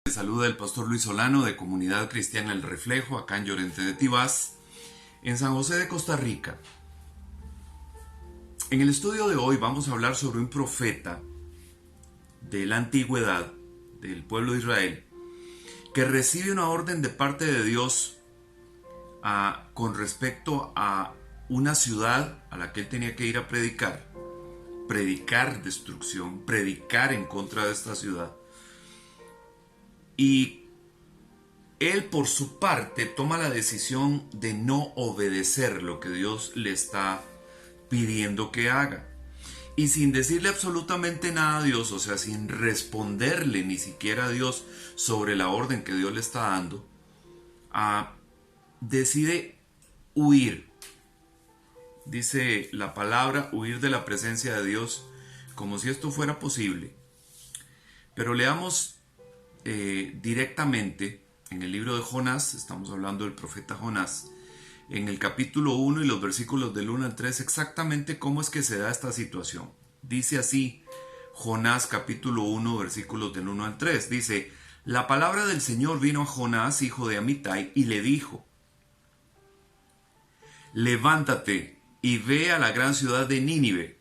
Les saluda el pastor Luis Solano de Comunidad Cristiana El Reflejo, acá en Llorente de Tibás, en San José de Costa Rica. En el estudio de hoy vamos a hablar sobre un profeta de la antigüedad, del pueblo de Israel, que recibe una orden de parte de Dios con respecto a una ciudad a la que él tenía que ir a predicar destrucción, predicar en contra de esta ciudad. Y él por su parte toma la decisión de no obedecer lo que Dios le está pidiendo que haga. Y sin decirle absolutamente nada a Dios, o sea, sin responderle ni siquiera a Dios sobre la orden que Dios le está dando, decide huir. Dice la palabra, huir de la presencia de Dios, como si esto fuera posible. Pero leamos directamente en el libro de Jonás, estamos hablando del profeta Jonás, en el capítulo 1 y los versículos del 1 al 3, exactamente cómo es que se da esta situación. Dice así, Jonás capítulo 1, versículos del 1 al 3, dice: la palabra del Señor vino a Jonás, hijo de Amitai, y le dijo: levántate y ve a la gran ciudad de Nínive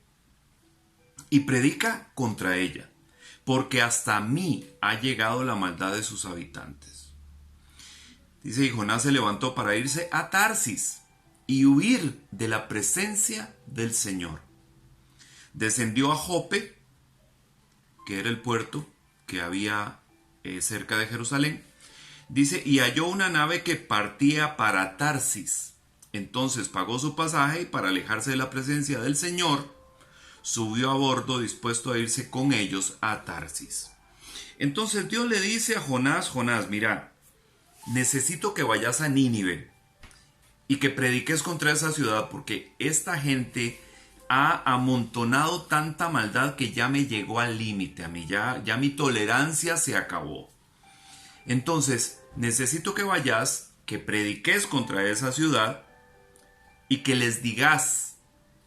y predica contra ella, porque hasta mí ha llegado la maldad de sus habitantes. Dice, y Jonás se levantó para irse a Tarsis y huir de la presencia del Señor. Descendió a Jope, que era el puerto que había cerca de Jerusalén. Dice, y halló una nave que partía para Tarsis. Entonces pagó su pasaje y para alejarse de la presencia del Señor, subió a bordo dispuesto a irse con ellos a Tarsis. Entonces Dios le dice a Jonás: Jonás, mira, necesito que vayas a Nínive y que prediques contra esa ciudad, porque esta gente ha amontonado tanta maldad que ya me llegó al límite, a mí ya mi tolerancia se acabó. Entonces necesito que vayas, que prediques contra esa ciudad y que les digas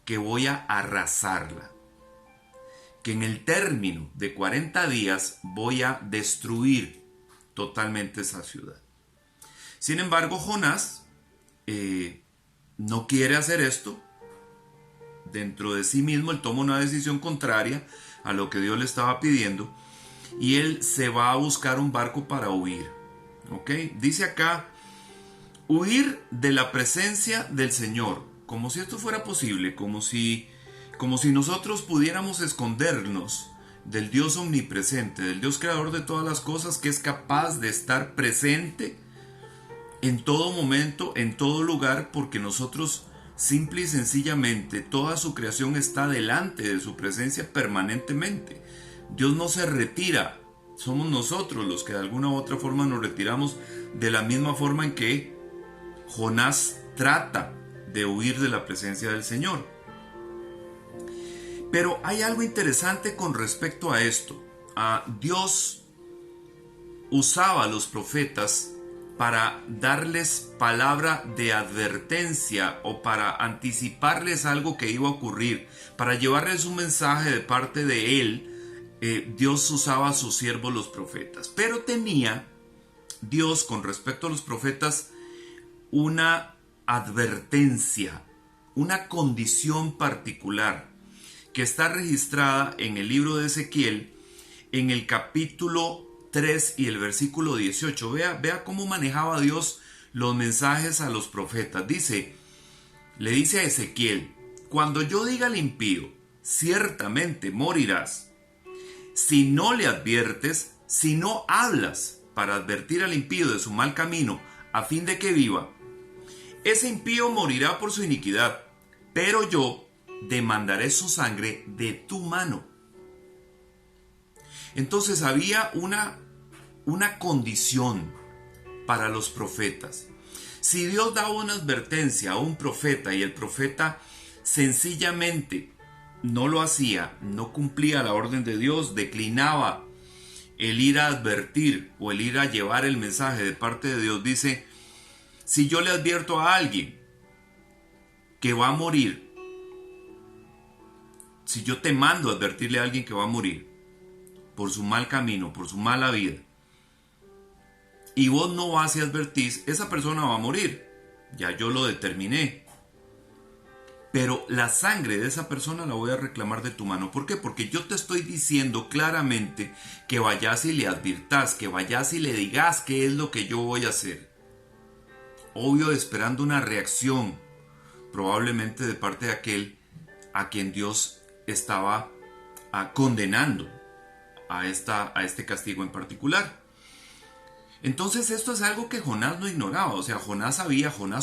que voy a arrasarla, que en el término de 40 días voy a destruir totalmente esa ciudad. Sin embargo, Jonás no quiere hacer esto. Dentro de sí mismo, él toma una decisión contraria a lo que Dios le estaba pidiendo y él se va a buscar un barco para huir. ¿Ok? Dice acá: huir de la presencia del Señor, como si esto fuera posible, como si nosotros pudiéramos escondernos del Dios omnipresente, del Dios creador de todas las cosas, que es capaz de estar presente en todo momento, en todo lugar, porque nosotros simple y sencillamente, toda su creación está delante de su presencia permanentemente. Dios no se retira, somos nosotros los que de alguna u otra forma nos retiramos, de la misma forma en que Jonás trata de huir de la presencia del Señor. Pero hay algo interesante con respecto a esto. Dios usaba a los profetas para darles palabra de advertencia o para anticiparles algo que iba a ocurrir, para llevarles un mensaje de parte de él. Dios usaba a sus siervos los profetas, pero tenía Dios con respecto a los profetas una advertencia, una condición particular que está registrada en el libro de Ezequiel, en el capítulo 3 y el versículo 18. Vea cómo manejaba Dios los mensajes a los profetas. Le dice a Ezequiel: cuando yo diga al impío, ciertamente morirás, si no le adviertes, si no hablas para advertir al impío de su mal camino, a fin de que viva, ese impío morirá por su iniquidad, pero yo demandaré su sangre de tu mano. Entonces había una condición para los profetas. Si Dios daba una advertencia a un profeta y el profeta sencillamente no lo hacía, no cumplía la orden de Dios, declinaba el ir a advertir o el ir a llevar el mensaje de parte de Dios, dice: si yo le advierto a alguien que va a morir, si yo te mando a advertirle a alguien que va a morir por su mal camino, por su mala vida, y vos no vas y advertís, esa persona va a morir. Ya yo lo determiné. Pero la sangre de esa persona la voy a reclamar de tu mano. ¿Por qué? Porque yo te estoy diciendo claramente que vayas y le advirtas, que vayas y le digas qué es lo que yo voy a hacer. Obvio, esperando una reacción, probablemente de parte de aquel a quien Dios estaba condenando a este castigo en particular. Entonces esto es algo que Jonás no ignoraba, o sea, Jonás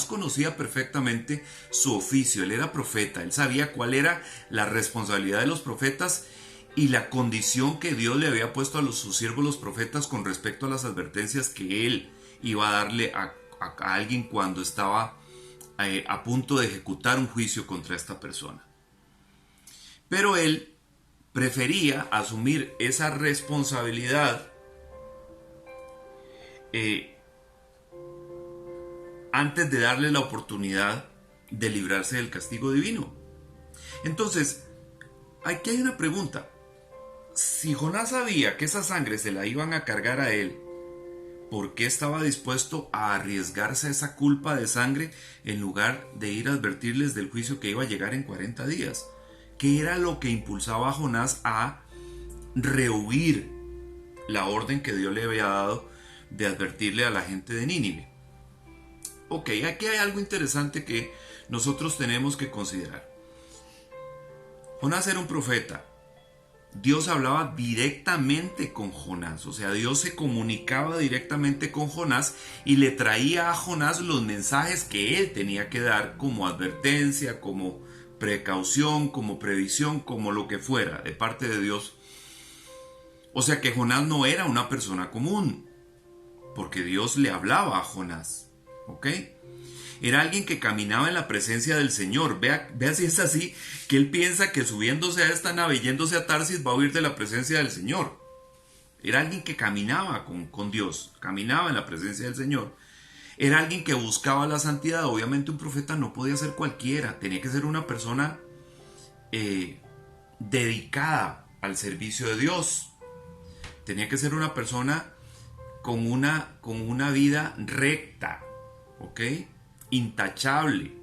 conocía perfectamente su oficio, él era profeta, él sabía cuál era la responsabilidad de los profetas y la condición que Dios le había puesto a sus siervos los profetas con respecto a las advertencias que él iba a darle a alguien cuando estaba a punto de ejecutar un juicio contra esta persona. Pero él prefería asumir esa responsabilidad antes de darle la oportunidad de librarse del castigo divino. Entonces, aquí hay una pregunta. Si Jonás sabía que esa sangre se la iban a cargar a él, ¿por qué estaba dispuesto a arriesgarse a esa culpa de sangre en lugar de ir a advertirles del juicio que iba a llegar en 40 días? ¿Qué era lo que impulsaba a Jonás a rehuir la orden que Dios le había dado de advertirle a la gente de Nínive? Ok, aquí hay algo interesante que nosotros tenemos que considerar. Jonás era un profeta. Dios hablaba directamente con Jonás, o sea, Dios se comunicaba directamente con Jonás y le traía a Jonás los mensajes que él tenía que dar como advertencia, como precaución, como previsión, como lo que fuera de parte de Dios. O sea que Jonás no era una persona común, porque Dios le hablaba a Jonás, ¿ok? Era alguien que caminaba en la presencia del Señor. Vea si es así, que él piensa que subiéndose a esta nave, yéndose a Tarsis, va a huir de la presencia del Señor. Era alguien que caminaba con Dios, caminaba en la presencia del Señor. Era alguien que buscaba la santidad. Obviamente un profeta no podía ser cualquiera, tenía que ser una persona dedicada al servicio de Dios. Tenía que ser una persona con una vida recta, ¿ok? Intachable.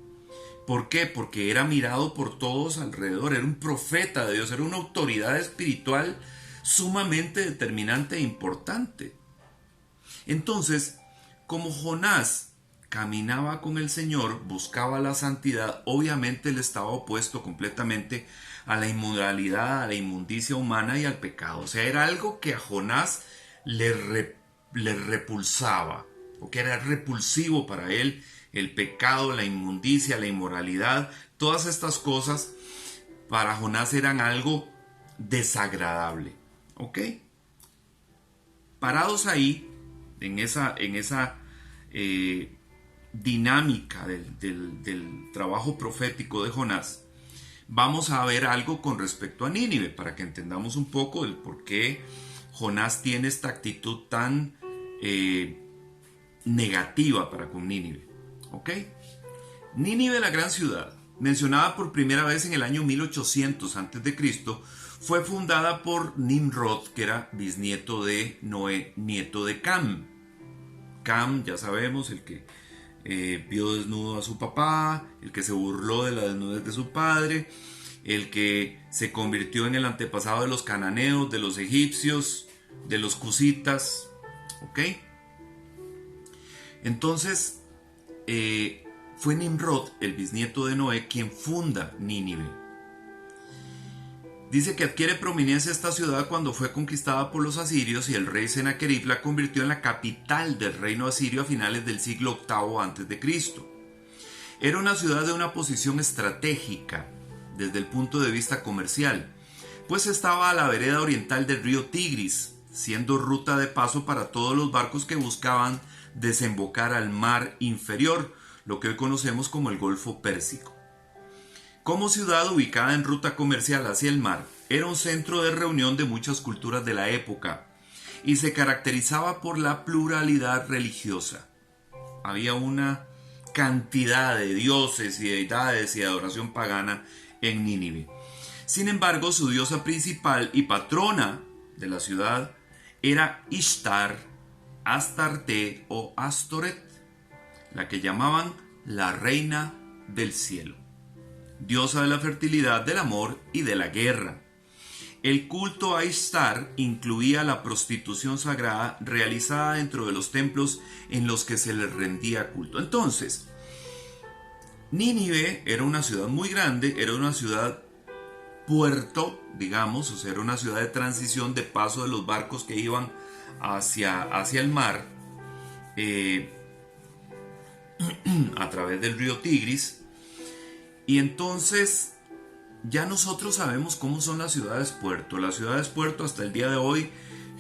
¿Por qué? Porque era mirado por todos alrededor, era un profeta de Dios, era una autoridad espiritual sumamente determinante e importante. Entonces, como Jonás caminaba con el Señor, buscaba la santidad, obviamente él estaba opuesto completamente a la inmoralidad, a la inmundicia humana y al pecado. O sea, era algo que a Jonás le repulsaba, o que era repulsivo para él. El pecado, la inmundicia, la inmoralidad, todas estas cosas para Jonás eran algo desagradable. ¿Ok? Parados ahí, en esa dinámica del trabajo profético de Jonás, vamos a ver algo con respecto a Nínive, para que entendamos un poco el por qué Jonás tiene esta actitud tan negativa para con Nínive. ¿Ok? Nínive, la gran ciudad, mencionada por primera vez en el año 1800 a.C., fue fundada por Nimrod, que era bisnieto de Noé, nieto de Cam. Cam, ya sabemos, el que vio desnudo a su papá, el que se burló de la desnudez de su padre, el que se convirtió en el antepasado de los cananeos, de los egipcios, de los cusitas. ¿Ok? Entonces, fue Nimrod, el bisnieto de Noé, quien funda Nínive. Dice que adquiere prominencia esta ciudad cuando fue conquistada por los asirios y el rey Sennacherib la convirtió en la capital del reino asirio a finales del siglo VIII a.C. Era una ciudad de una posición estratégica desde el punto de vista comercial, pues estaba a la vereda oriental del río Tigris, siendo ruta de paso para todos los barcos que buscaban desembocar al mar inferior, lo que hoy conocemos como el Golfo Pérsico. Como ciudad ubicada en ruta comercial hacia el mar, era un centro de reunión de muchas culturas de la época y se caracterizaba por la pluralidad religiosa. Había una cantidad de dioses y deidades y de adoración pagana en Nínive. Sin embargo, su diosa principal y patrona de la ciudad era Ishtar, Astarte o Astoret, la que llamaban la reina del cielo, diosa de la fertilidad, del amor y de la guerra. El culto a Ishtar incluía la prostitución sagrada realizada dentro de los templos en los que se les rendía culto. Entonces, Nínive era una ciudad muy grande, era una ciudad puerto, digamos, o sea, era una ciudad de transición, de paso de los barcos que iban hacia el mar a través del río Tigris. Y entonces ya nosotros sabemos cómo son las ciudades puerto. Las ciudades puerto hasta el día de hoy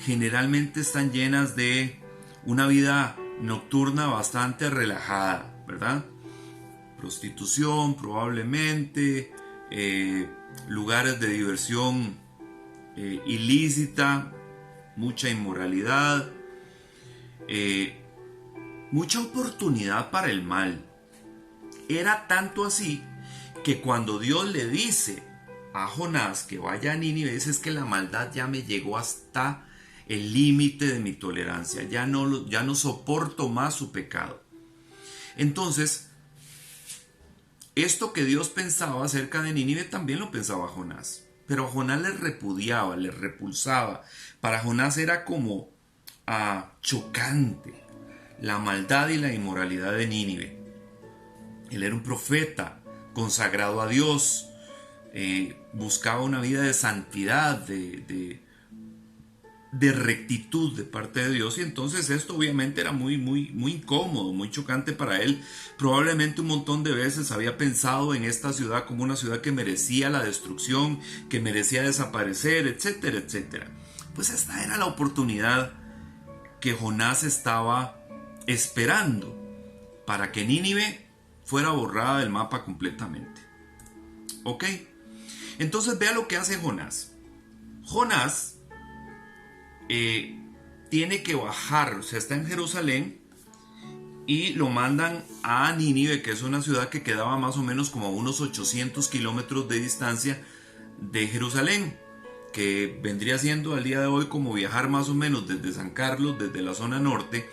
generalmente están llenas de una vida nocturna bastante relajada, ¿verdad? Prostitución probablemente, lugares de diversión ilícita, mucha inmoralidad, mucha oportunidad para el mal. Era tanto así que cuando Dios le dice a Jonás que vaya a Nínive, dice: es que la maldad ya me llegó hasta el límite de mi tolerancia, ya no soporto más su pecado. Entonces, esto que Dios pensaba acerca de Nínive también lo pensaba Jonás, pero a Jonás le repudiaba, le repulsaba. Para Jonás era como chocante la maldad y la inmoralidad de Nínive. Él era un profeta consagrado a Dios, buscaba una vida de santidad, de rectitud de parte de Dios, y entonces esto obviamente era muy incómodo, muy chocante para él. Probablemente un montón de veces había pensado en esta ciudad como una ciudad que merecía la destrucción, que merecía desaparecer, etcétera, etcétera. Pues esta era la oportunidad que Jonás estaba esperando para que Nínive fuera borrada del mapa completamente. ¿Ok? Entonces vea lo que hace Jonás. Jonás tiene que bajar, o sea, está en Jerusalén y lo mandan a Nínive, que es una ciudad que quedaba más o menos como a unos 800 kilómetros de distancia de Jerusalén, que vendría siendo al día de hoy como viajar más o menos desde San Carlos, desde la zona norte,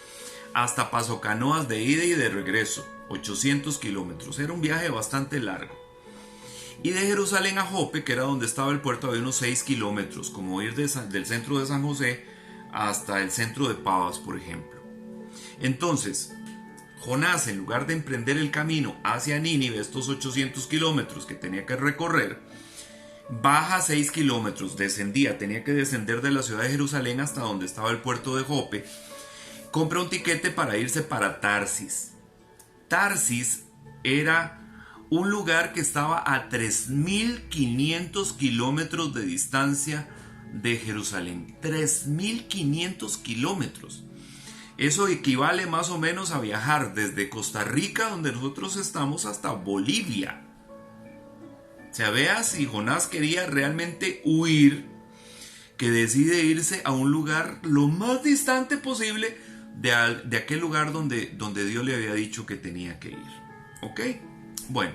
hasta Paso Canoas de ida y de regreso, 800 kilómetros. Era un viaje bastante largo. Y de Jerusalén a Jope, que era donde estaba el puerto, había unos 6 kilómetros, como ir del centro de San José hasta el centro de Pavas, por ejemplo. Entonces, Jonás, en lugar de emprender el camino hacia Nínive, estos 800 kilómetros que tenía que recorrer, baja 6 kilómetros, tenía que descender de la ciudad de Jerusalén hasta donde estaba el puerto de Jope, compra un tiquete para irse para Tarsis. Tarsis era un lugar que estaba a 3.500 kilómetros de distancia de Jerusalén. 3.500 kilómetros. Eso equivale más o menos a viajar desde Costa Rica, donde nosotros estamos, hasta Bolivia. O sea, vea si Jonás quería realmente huir, que decide irse a un lugar lo más distante posible de aquel lugar donde Dios le había dicho que tenía que ir. ¿Ok? Bueno,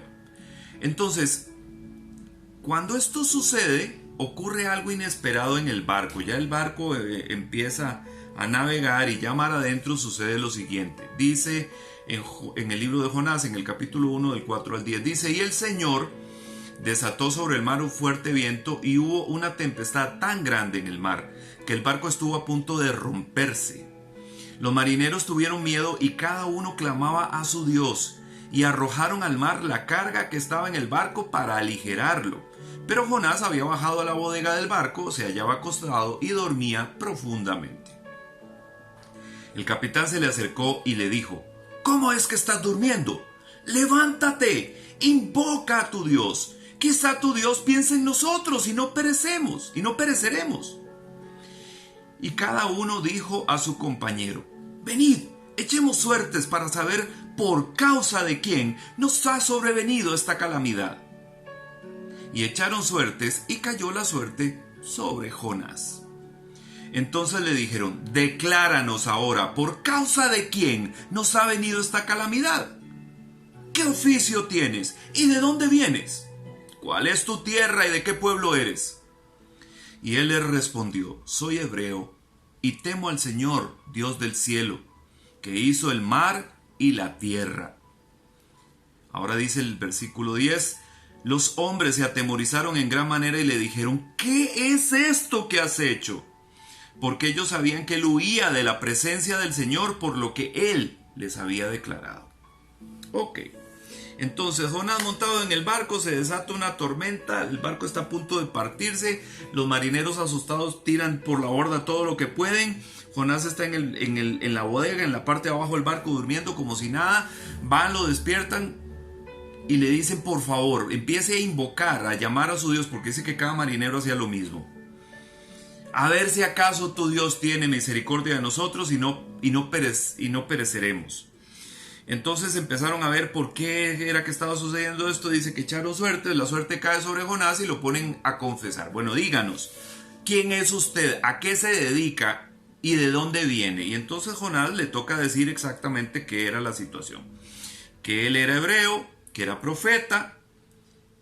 entonces, cuando esto sucede, ocurre algo inesperado en el barco. Ya el barco empieza a navegar y ya mar adentro sucede lo siguiente. Dice en el libro de Jonás, en el capítulo 1 del 4 al 10, dice: y el Señor desató sobre el mar un fuerte viento y hubo una tempestad tan grande en el mar que el barco estuvo a punto de romperse. Los marineros tuvieron miedo y cada uno clamaba a su Dios, y arrojaron al mar la carga que estaba en el barco para aligerarlo. Pero Jonás había bajado a la bodega del barco, se hallaba acostado y dormía profundamente. El capitán se le acercó y le dijo: ¿cómo es que estás durmiendo? Levántate, invoca a tu Dios. Quizá tu Dios piense en nosotros y no pereceremos. Y cada uno dijo a su compañero: venid, echemos suertes para saber por causa de quién nos ha sobrevenido esta calamidad. Y echaron suertes y cayó la suerte sobre Jonás. Entonces le dijeron: decláranos ahora por causa de quién nos ha venido esta calamidad. ¿Qué oficio tienes y de dónde vienes? ¿Cuál es tu tierra y de qué pueblo eres? Y él les respondió: soy hebreo y temo al Señor, Dios del cielo, que hizo el mar y la tierra. Ahora dice el versículo 10, los hombres se atemorizaron en gran manera y le dijeron, ¿qué es esto que has hecho? Porque ellos sabían que él huía de la presencia del Señor por lo que él les había declarado. Ok, entonces Jonás montado en el barco, se desata una tormenta, el barco está a punto de partirse, los marineros asustados tiran por la borda todo lo que pueden. Jonás está en la bodega, en la parte de abajo del barco, durmiendo como si nada. Van, lo despiertan y le dicen, por favor, empiece a invocar, a llamar a su Dios, porque dice que cada marinero hacía lo mismo. A ver si acaso tu Dios tiene misericordia de nosotros y no pereceremos. Entonces empezaron a ver por qué era que estaba sucediendo esto. Dice que echaron suerte, la suerte cae sobre Jonás y lo ponen a confesar. Bueno, díganos, ¿quién es usted? ¿A qué se dedica? ¿Y de dónde viene? Y entonces Jonás le toca decir exactamente qué era la situación. Que él era hebreo, que era profeta,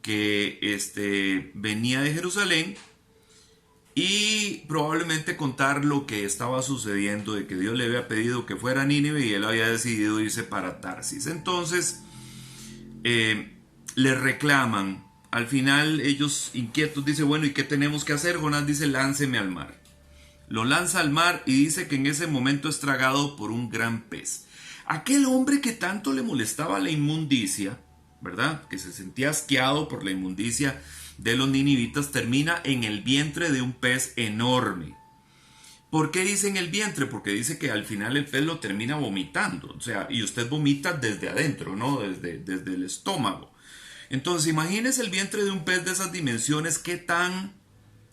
que venía de Jerusalén, y probablemente contar lo que estaba sucediendo, de que Dios le había pedido que fuera a Nínive y él había decidido irse para Tarsis. Entonces le reclaman. Al final ellos inquietos dicen, bueno, ¿y qué tenemos que hacer? Jonás dice, lánceme al mar. Lo lanza al mar y dice que en ese momento es tragado por un gran pez. Aquel hombre que tanto le molestaba la inmundicia, ¿verdad? Que se sentía asqueado por la inmundicia de los ninivitas, termina en el vientre de un pez enorme. ¿Por qué dice en el vientre? Porque dice que al final el pez lo termina vomitando. O sea, y usted vomita desde adentro, ¿no? Desde el estómago. Entonces, imagínese el vientre de un pez de esas dimensiones, qué tan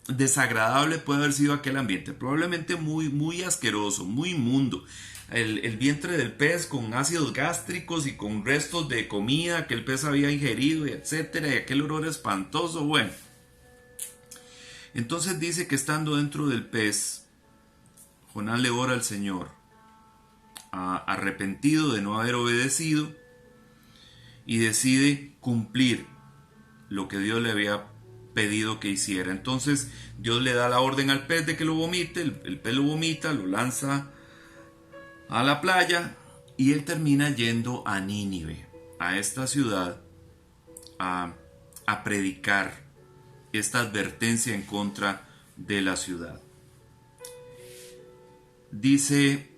desagradable puede haber sido aquel ambiente. Probablemente muy, muy asqueroso, muy inmundo. El vientre del pez con ácidos gástricos y con restos de comida que el pez había ingerido, y etcétera, y aquel olor espantoso. Bueno, entonces dice que estando dentro del pez, Jonás le ora al Señor, arrepentido de no haber obedecido, y decide cumplir lo que Dios le había pedido que hiciera. Entonces Dios le da la orden al pez de que lo vomite, el pez lo vomita, lo lanza a la playa y él termina yendo a Nínive, a esta ciudad, a predicar esta advertencia en contra de la ciudad. Dice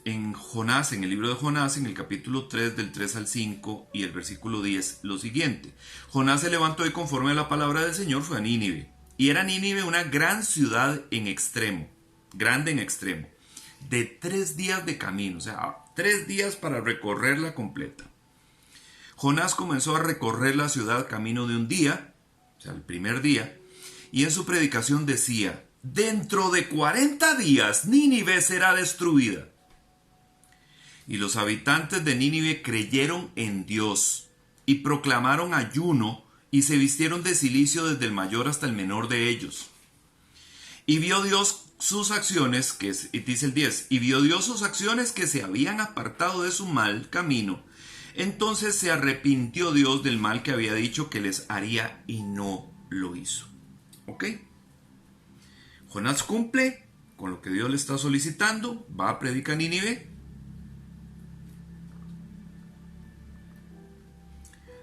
en Jonás, en el libro de Jonás, en el capítulo 3, del 3 al 5 y el versículo 10, lo siguiente: Jonás se levantó y conforme a la palabra del Señor fue a Nínive. Y era Nínive una gran ciudad grande en extremo, de 3 días de camino, o sea, 3 días para recorrerla completa. Jonás comenzó a recorrer la ciudad camino de un día, o sea, el primer día, y en su predicación decía: dentro de 40 días Nínive será destruida. Y los habitantes de Nínive creyeron en Dios y proclamaron ayuno y se vistieron de cilicio desde el mayor hasta el menor de ellos. Y vio Dios sus acciones, y dice el 10, y vio Dios sus acciones que se habían apartado de su mal camino. Entonces se arrepintió Dios del mal que había dicho que les haría y no lo hizo. ¿Ok? Jonás cumple con lo que Dios le está solicitando, va a predicar a Nínive.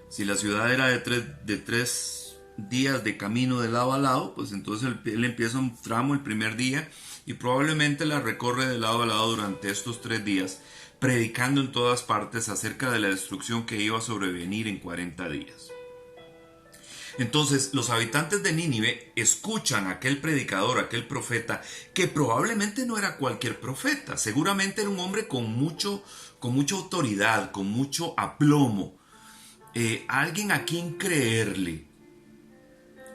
Si la ciudad era de tres días de camino de lado a lado, pues entonces él empieza un tramo el primer día y probablemente la recorre de lado a lado durante estos 3 días, predicando en todas partes acerca de la destrucción que iba a sobrevenir en 40 días. Entonces los habitantes de Nínive escuchan a aquel predicador, a aquel profeta, que probablemente no era cualquier profeta, seguramente era un hombre con mucha autoridad, con mucho aplomo, alguien a quien creerle,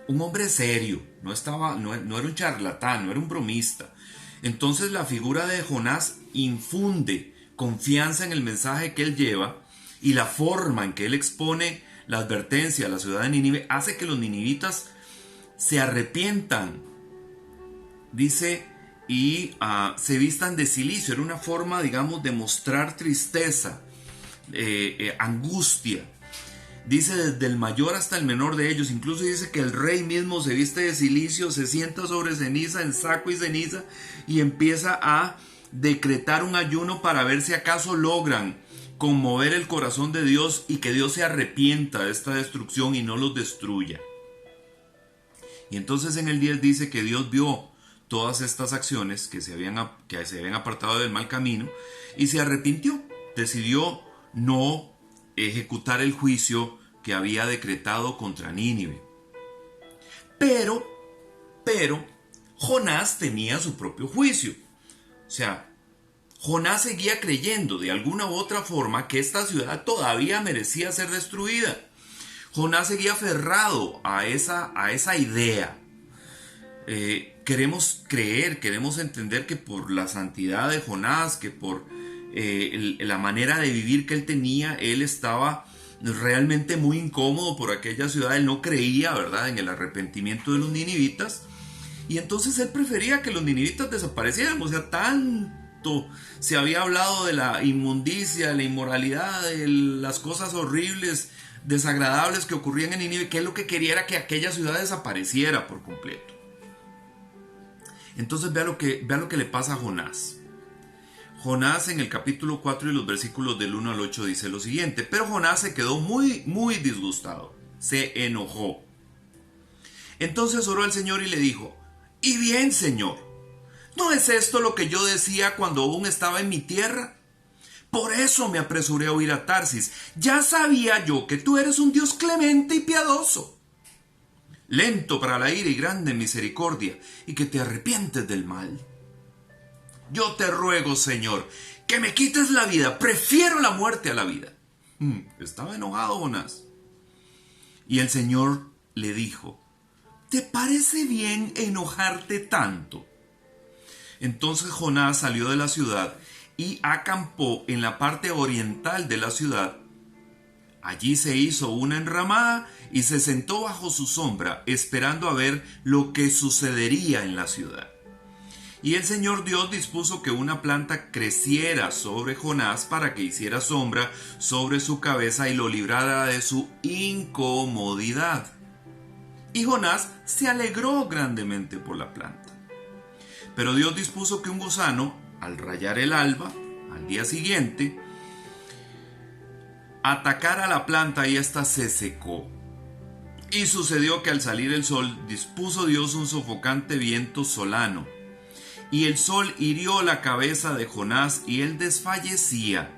un hombre serio, no era un charlatán, no era un bromista. Entonces la figura de Jonás infunde confianza en el mensaje que él lleva, y la forma en que él expone la advertencia a la ciudad de Nínive hace que los ninivitas se arrepientan. Dice, y se vistan de cilicio. Era una forma, digamos, de mostrar tristeza, angustia. Dice desde el mayor hasta el menor de ellos. Incluso dice que el rey mismo se viste de cilicio, se sienta sobre ceniza, en saco y ceniza, y empieza a decretar un ayuno para ver si acaso logran conmover el corazón de Dios y que Dios se arrepienta de esta destrucción y no los destruya. Y entonces en el 10 dice que Dios vio todas estas acciones que se habían apartado del mal camino y se arrepintió. Decidió no ejecutar el juicio que había decretado contra Nínive. Pero Jonás tenía su propio juicio. O sea, Jonás seguía creyendo de alguna u otra forma que esta ciudad todavía merecía ser destruida. Jonás seguía aferrado a esa idea. Queremos creer, queremos entender que por la santidad de Jonás, que por la manera de vivir que él tenía, él estaba realmente muy incómodo por aquella ciudad. Él no creía, ¿verdad?, en el arrepentimiento de los ninivitas, y entonces él prefería que los ninivitas desaparecieran. O sea, tanto se había hablado de la inmundicia, la inmoralidad, de las cosas horribles, desagradables que ocurrían en Nínive, que él lo que quería era que aquella ciudad desapareciera por completo. Entonces vea lo que le pasa a Jonás. Jonás en el capítulo 4 y los versículos del 1 al 8 dice lo siguiente: pero Jonás se quedó muy, muy disgustado, se enojó. Entonces oró al Señor y le dijo: «Y bien, Señor, ¿no es esto lo que yo decía cuando aún estaba en mi tierra? Por eso me apresuré a huir a Tarsis. Ya sabía yo que tú eres un Dios clemente y piadoso, lento para la ira y grande en misericordia, y que te arrepientes del mal. Yo te ruego, Señor, que me quites la vida. Prefiero la muerte a la vida». Estaba enojado Jonás. Y el Señor le dijo: «¿Te parece bien enojarte tanto?». Entonces Jonás salió de la ciudad y acampó en la parte oriental de la ciudad. Allí se hizo una enramada y se sentó bajo su sombra, esperando a ver lo que sucedería en la ciudad. Y el Señor Dios dispuso que una planta creciera sobre Jonás para que hiciera sombra sobre su cabeza y lo librara de su incomodidad. Y Jonás se alegró grandemente por la planta. Pero Dios dispuso que un gusano, al rayar el alba, al día siguiente, atacara la planta y ésta se secó. Y sucedió que al salir el sol, dispuso Dios un sofocante viento solano. Y el sol hirió la cabeza de Jonás y él desfallecía.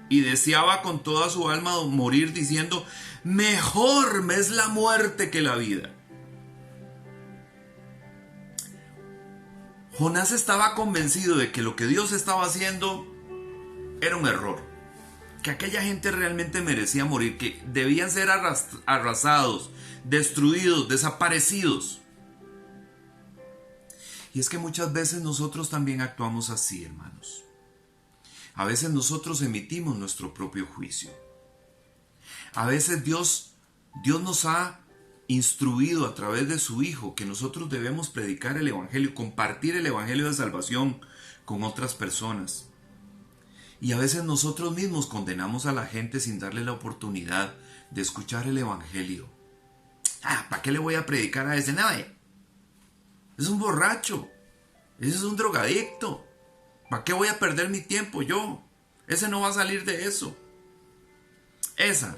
Y deseaba con toda su alma morir, diciendo: «Mejor me es la muerte que la vida». Jonás estaba convencido de que lo que Dios estaba haciendo era un error, que aquella gente realmente merecía morir, que debían ser arrasados, destruidos, desaparecidos. Y es que muchas veces nosotros también actuamos así, hermanos. A veces nosotros emitimos nuestro propio juicio. A veces Dios nos ha instruido a través de su Hijo que nosotros debemos predicar el Evangelio, compartir el Evangelio de salvación con otras personas. Y a veces nosotros mismos condenamos a la gente sin darle la oportunidad de escuchar el Evangelio. ¿Para qué le voy a predicar a ese? No, es un borracho, ese es un drogadicto. ¿Para qué voy a perder mi tiempo yo? Ese no va a salir de eso. Esa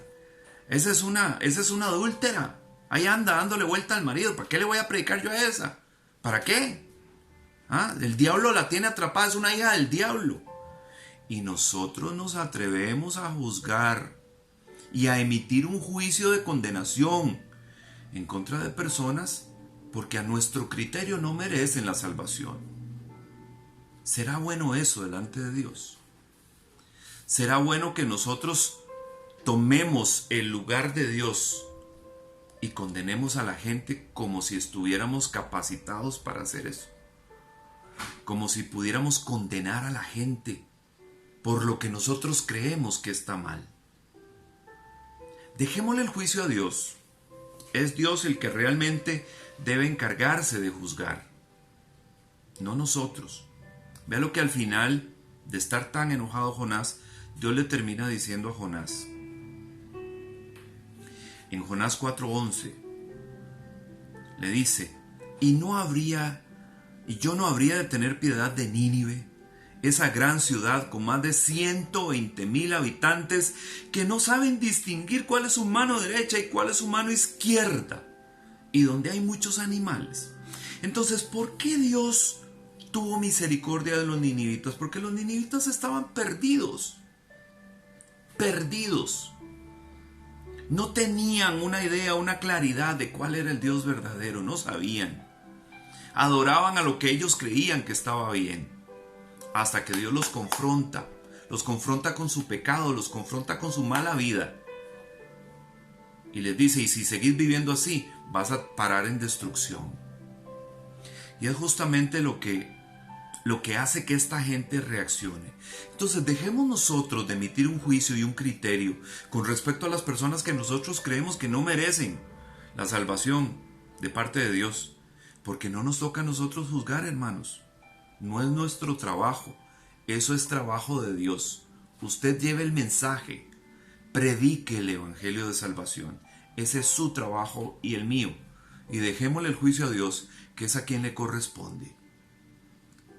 es una adúltera. Ahí anda dándole vuelta al marido. ¿Para qué le voy a predicar yo a esa? ¿Para qué? El diablo la tiene atrapada, es una hija del diablo. Y nosotros nos atrevemos a juzgar y a emitir un juicio de condenación en contra de personas porque a nuestro criterio no merecen la salvación. ¿Será bueno eso delante de Dios? ¿Será bueno que nosotros tomemos el lugar de Dios y condenemos a la gente como si estuviéramos capacitados para hacer eso? Como si pudiéramos condenar a la gente por lo que nosotros creemos que está mal. Dejémosle el juicio a Dios. Es Dios el que realmente debe encargarse de juzgar, no nosotros. Vea lo que al final de estar tan enojado Jonás, Dios le termina diciendo a Jonás: en Jonás 4:11, le dice, y yo no habría de tener piedad de Nínive, esa gran ciudad con más de 120,000 habitantes que no saben distinguir cuál es su mano derecha y cuál es su mano izquierda, y donde hay muchos animales. Entonces, ¿por qué Dios tuvo misericordia de los ninivitas? Porque los ninivitas estaban perdidos. No tenían una idea, una claridad de cuál era el Dios verdadero, no sabían. Adoraban a lo que ellos creían que estaba bien. Hasta que Dios los confronta con su pecado, los confronta con su mala vida. Y les dice, y si seguís viviendo así, vas a parar en destrucción. Y es justamente lo que hace que esta gente reaccione. Entonces dejemos nosotros de emitir un juicio y un criterio con respecto a las personas que nosotros creemos que no merecen la salvación de parte de Dios. Porque no nos toca a nosotros juzgar, hermanos. No es nuestro trabajo. Eso es trabajo de Dios. Usted lleve el mensaje. Predique el evangelio de salvación. Ese es su trabajo y el mío. Y dejémosle el juicio a Dios, que es a quien le corresponde.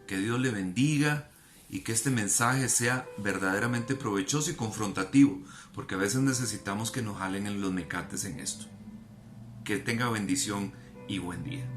Que Dios le bendiga y que este mensaje sea verdaderamente provechoso y confrontativo, porque a veces necesitamos que nos jalen en los mecates en esto. Que tenga bendición y buen día.